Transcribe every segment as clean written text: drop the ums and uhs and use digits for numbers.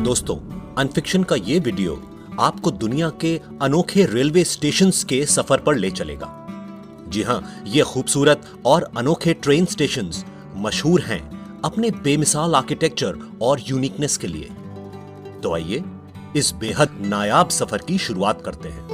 दोस्तों, अनफिक्शन का ये वीडियो आपको दुनिया के अनोखे रेलवे स्टेशंस के सफर पर ले चलेगा। जी हां, ये खूबसूरत और अनोखे ट्रेन स्टेशंस मशहूर हैं अपने बेमिसाल आर्किटेक्चर और यूनिकनेस के लिए। तो आइए इस बेहद नायाब सफर की शुरुआत करते हैं।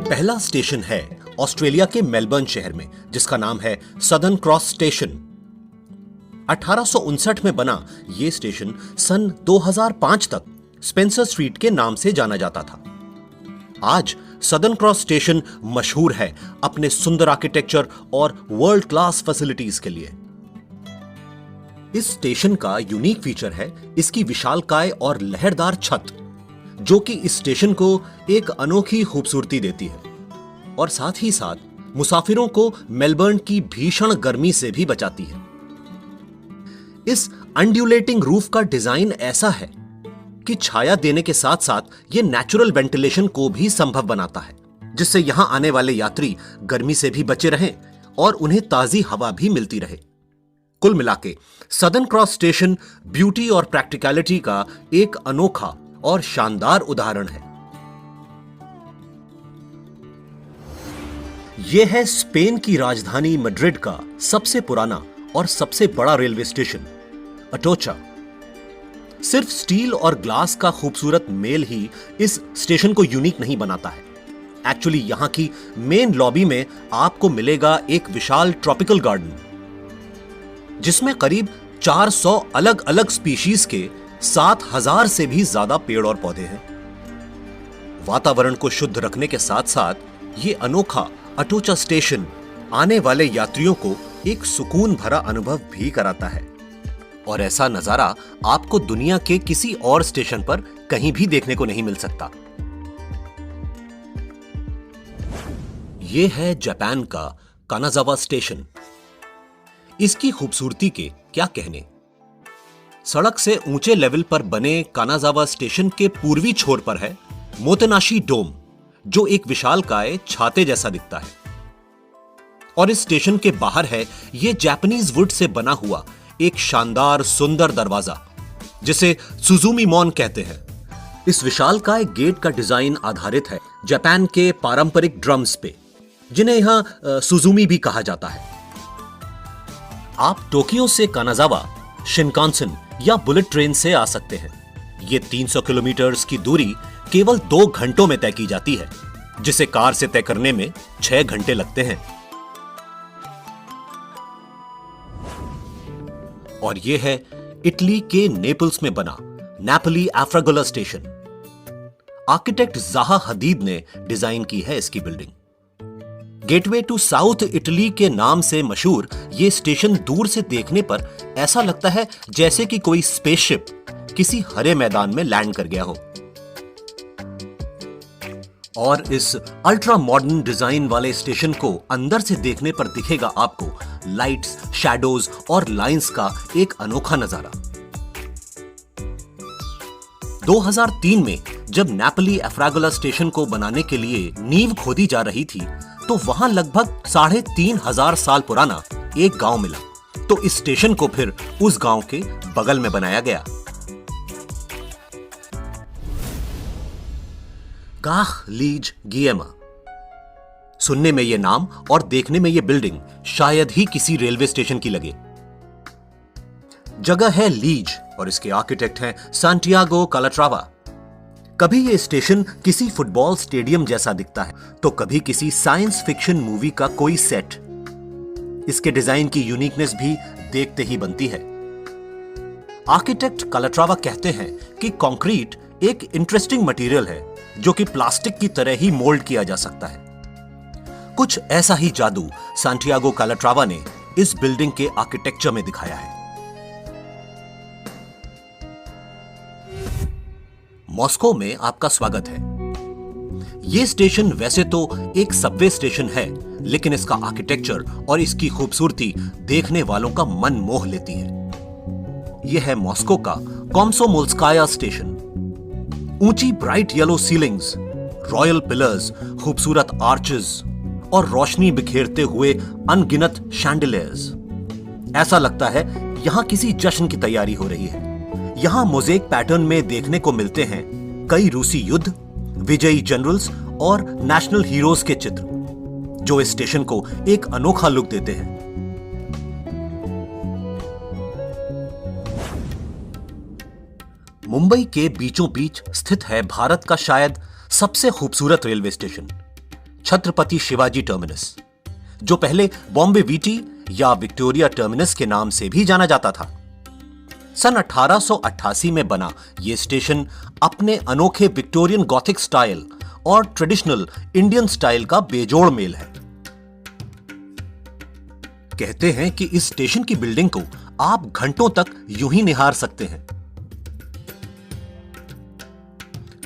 पहला स्टेशन है ऑस्ट्रेलिया के मेलबर्न शहर में, जिसका नाम है सदर्न क्रॉस स्टेशन। 1859 में बना यह स्टेशन सन 2005 तक स्पेंसर स्ट्रीट के नाम से जाना जाता था। आज सदर्न क्रॉस स्टेशन मशहूर है अपने सुंदर आर्किटेक्चर और वर्ल्ड क्लास फैसिलिटीज के लिए। इस स्टेशन का यूनिक फीचर है इसकी विशालकाय और लहरदार छत, जो कि इस स्टेशन को एक अनोखी खूबसूरती देती है और साथ ही साथ मुसाफिरों को मेलबर्न की भीषण गर्मी से भी बचाती है। इस अंड्यूलेटिंग रूफ का डिजाइन ऐसा है कि छाया देने के साथ साथ यह नेचुरल वेंटिलेशन को भी संभव बनाता है, जिससे यहां आने वाले यात्री गर्मी से भी बचे रहें और उन्हें ताजी हवा भी मिलती रहे। कुल मिलाके सदर्न क्रॉस स्टेशन ब्यूटी और प्रैक्टिकलिटी का एक अनोखा और शानदार उदाहरण है। यह है स्पेन की राजधानी मैड्रिड का सबसे पुराना और सबसे बड़ा रेलवे स्टेशन, अटोचा। सिर्फ स्टील और ग्लास का खूबसूरत मेल ही इस स्टेशन को यूनिक नहीं बनाता है। एक्चुअली यहां की मेन लॉबी में आपको मिलेगा एक विशाल ट्रॉपिकल गार्डन, जिसमें करीब 400 अलग अलग स्पीशीज के 7000 से भी ज्यादा पेड़ और पौधे हैं। वातावरण को शुद्ध रखने के साथ साथ ये अनोखा अटोचा स्टेशन आने वाले यात्रियों को एक सुकून भरा अनुभव भी कराता है, और ऐसा नजारा आपको दुनिया के किसी और स्टेशन पर कहीं भी देखने को नहीं मिल सकता। यह है जापान का कानाजावा स्टेशन। इसकी खूबसूरती के क्या कहने। सड़क से ऊंचे लेवल पर बने कानाजावा स्टेशन के पूर्वी छोर पर है मोतेनाशी डोम, जो एक विशालकाय छाते जैसा दिखता है। और इस स्टेशन के बाहर है यह जापानीज वुड से बना हुआ एक शानदार सुंदर दरवाजा, जिसे सुजुमी मॉन कहते हैं। इस विशालकाय गेट का डिजाइन आधारित है जापान के पारंपरिक ड्रम्स पे, जिन्हें यहां सुजुमी भी कहा जाता है। आप टोक्यो से कानाजावा शिनकानसेन या बुलेट ट्रेन से आ सकते हैं। ये 300 किलोमीटर की दूरी केवल 2 घंटों में तय की जाती है, जिसे कार से तय करने में 6 घंटे लगते हैं। और यह है इटली के नेपल्स में बना Napoli Afragola station. Architect Zaha Hadid ने डिजाइन की है इसकी building. Gateway to South Italy के नाम से मशहूर यह स्टेशन दूर से देखने पर ऐसा लगता है जैसे कि कोई स्पेसशिप किसी हरे मैदान में लैंड कर गया हो। और इस अल्ट्रा मॉडर्न डिजाइन वाले स्टेशन को अंदर से देखने पर दिखेगा आपको लाइट्स, शैडोज और लाइंस का एक अनोखा नजारा। 2003 में जब नेपोली अफ्रागोला स्टेशन को बनाने के लिए नींव खोदी जा रही थी, तो वहां लगभग 3500 साल पुराना एक गांव मिला। तो इस स्टेशन को फिर उस गांव के बगल में बनाया गया। काह लीज गिएमा। सुनने में यह नाम और देखने में यह बिल्डिंग शायद ही किसी रेलवे स्टेशन की लगे। जगह है लीज और इसके आर्किटेक्ट हैं सांटियागो कालाट्रावा। कभी यह स्टेशन किसी फुटबॉल स्टेडियम जैसा दिखता है, तो कभी किसी साइंस फिक्शन मूवी का कोई सेट। इसके डिजाइन की यूनिकनेस भी देखते ही बनती है। आर्किटेक्ट कालाट्रावा कहते हैं कि कंक्रीट एक इंटरेस्टिंग मटेरियल है, जो कि प्लास्टिक की तरह ही मोल्ड किया जा सकता है। कुछ ऐसा ही जादू सांटियागो कालाट्रावा ने इस बिल्डिंग के आर्किटेक्चर में दिखाया है। मॉस्को में आपका स्वागत है। यह स्टेशन वैसे तो एक सबवे स्टेशन है, लेकिन इसका आर्किटेक्चर और इसकी खूबसूरती देखने वालों का मन मोह लेती है। यह है मॉस्को का कॉम्सोमोल्स्काया स्टेशन। ऊंची bright yellow ceilings, royal pillars, खूबसूरत आर्चेस और रोशनी बिखेरते हुए अनगिनत शैंडिलियर्स। ऐसा लगता है यहां किसी जश्न की तैयारी हो रही है। यहां मोज़ेक पैटर्न में देखने को मिलते हैं कई रूसी युद्ध, विजयी जनरल्स और नेशनल हीरोज के चित्र, जो इस स्टेशन को एक अनोखा लुक देते हैं। मुंबई के बीचों बीच स्थित है भारत का शायद सबसे खूबसूरत railway station, Chhatrapati Shivaji terminus, जो पहले बॉम्बे वीटी या विक्टोरिया टर्मिनस के नाम से भी जाना जाता था। सन 1888 में बना यह स्टेशन अपने अनोखे विक्टोरियन गॉथिक स्टाइल और ट्रेडिशनल इंडियन स्टाइल का बेजोड़ मेल है। कहते हैं कि इस स्टेशन की बिल्डिंग को आप घंटों तक यूं ही निहार सकते हैं।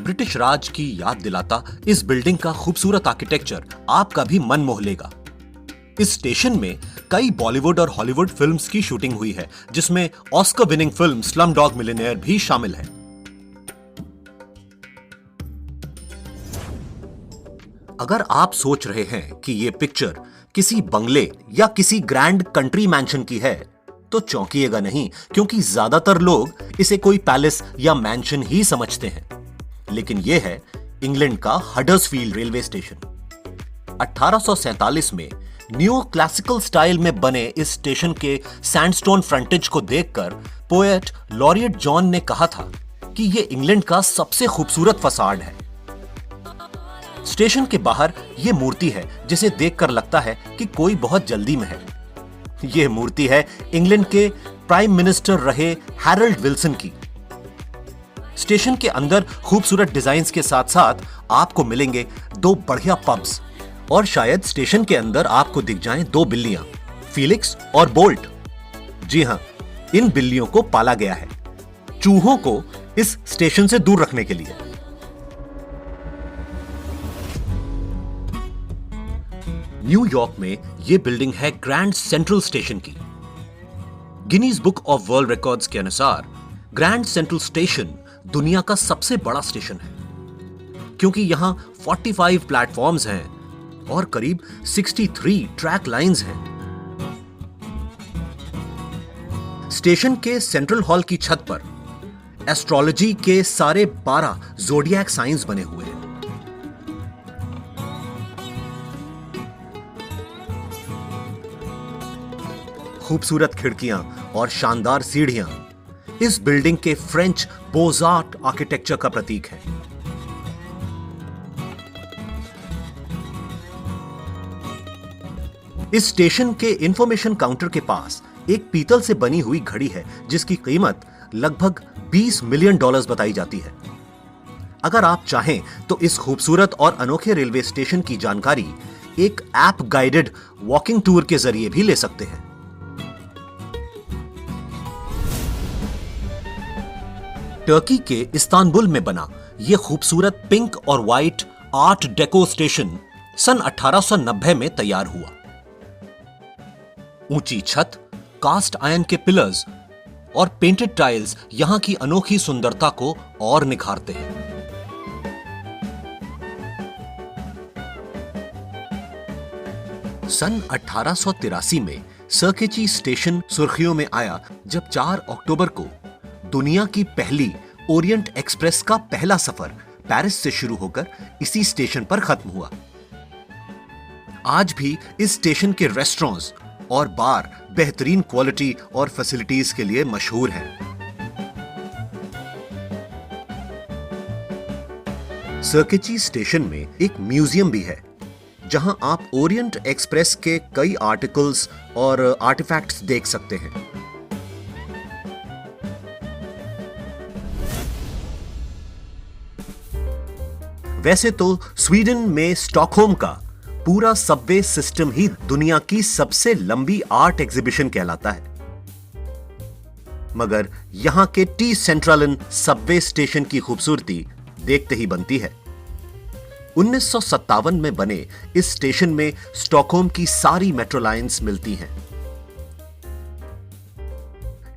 ब्रिटिश राज की याद दिलाता इस बिल्डिंग का खूबसूरत आर्किटेक्चर आपका भी मन मोह लेगा। इस स्टेशन में कई बॉलीवुड और हॉलीवुड फिल्म्स की शूटिंग हुई है, जिसमें Oscar winning film Slumdog millionaire भी शामिल है। अगर आप सोच रहे हैं कि यह पिक्चर किसी बंगले या किसी ग्रैंड कंट्री मैंशन की है, तो चौंकिएगा नहीं, क्योंकि ज्यादातर लोग इसे कोई पैलेस या मैंशन ही समझते हैं। लेकिन यह है इंग्लैंड का हडर्सफील्ड रेलवे स्टेशन। 1847 में न्यू क्लासिकल स्टाइल में बने इस स्टेशन के सैंडस्टोन फ्रंटेज को देखकर पोएट लॉरियट जॉन ने कहा था कि यह इंग्लैंड का सबसे खूबसूरत फसाड है। स्टेशन के बाहर यह मूर्ति है जिसे देखकर लगता है कि कोई बहुत जल्दी में है। यह मूर्ति है इंग्लैंड के प्राइम मिनिस्टर रहे हैरोल्ड विल्सन की। स्टेशन के अंदर खूबसूरत डिजाइन्स के साथ साथ आपको मिलेंगे 2 बढ़िया पब्स, और शायद स्टेशन के अंदर आपको दिख जाएं 2 बिल्लियां, फीलिक्स और बोल्ट। जी हां, इन बिल्लियों को पाला गया है चूहों को इस स्टेशन से दूर रखने के लिए। न्यूयॉर्क में यह बिल्डिंग है ग्रैंड सेंट्रल स्टेशन की। Guinness book of world records के अनुसार ग्रैंड सेंट्रल स्टेशन दुनिया का सबसे बड़ा स्टेशन है, क्योंकि यहां 45 प्लेटफॉर्म्स हैं और करीब 63 ट्रैक लाइंस हैं। स्टेशन के सेंट्रल हॉल की छत पर एस्ट्रोलॉजी के सारे 12 ज़ोडिएक साइंस बने हुए हैं। खूबसूरत खिड़कियां और शानदार सीढ़ियां इस बिल्डिंग के फ्रेंच बोजार्ट आर्किटेक्चर का प्रतीक है। इस स्टेशन के इंफॉर्मेशन काउंटर के पास एक पीतल से बनी हुई घड़ी है, जिसकी कीमत लगभग $20 मिलियन बताई जाती है। अगर आप चाहें तो इस खूबसूरत और अनोखे रेलवे स्टेशन की जानकारी एक ऐप गाइडेड वॉकिंग टूर के जरिए भी ले सकते हैं। टर्की के इस्तांबुल में बना यह खूबसूरत पिंक और व्हाइट आर्ट डेको स्टेशन सन 1890 में तैयार हुआ। ऊंची छत, कास्ट आयरन के पिलर्स और पेंटेड टाइल्स यहां की अनोखी सुंदरता को और निखारते हैं। सन 1883 में सर्केची स्टेशन सुर्खियों में आया, जब 4 अक्टूबर को दुनिया की पहली ओरिएंट एक्सप्रेस का पहला सफर पेरिस से शुरू होकर इसी स्टेशन पर खत्म हुआ। आज भी इस स्टेशन के रेस्टोरेंट्स और बार बेहतरीन क्वालिटी और फैसिलिटीज के लिए मशहूर हैं। सर्केची स्टेशन में एक म्यूजियम भी है, जहां आप ओरिएंट एक्सप्रेस के कई आर्टिकल्स और आर्टिफैक्ट्स देख सकते हैं। वैसे तो स्वीडन में स्टॉकहोम का पूरा सबवे सिस्टम ही दुनिया की सबसे लंबी आर्ट एग्जीबिशन कहलाता है, मगर यहां के टी सेंट्रलन सबवे स्टेशन की खूबसूरती देखते ही बनती है। 1957 में बने इस स्टेशन में स्टॉकहोम की सारी मेट्रो लाइंस मिलती हैं।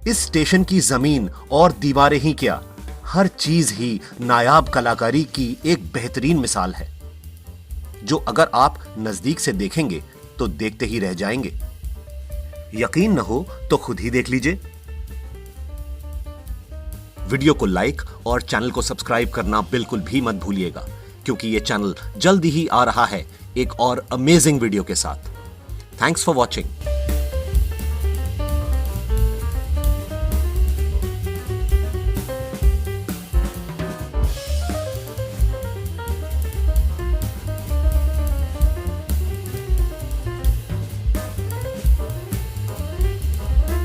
इस स्टेशन की जमीन और दीवारें ही क्या, हर चीज ही नायाब कलाकारी की एक बेहतरीन मिसाल है, जो अगर आप नजदीक से देखेंगे तो देखते ही रह जाएंगे। यकीन न हो तो खुद ही देख लीजिए। वीडियो को लाइक और चैनल को सब्सक्राइब करना बिल्कुल भी मत भूलिएगा, क्योंकि ये चैनल जल्दी ही आ रहा है एक और अमेजिंग वीडियो के साथ। Thanks for watching.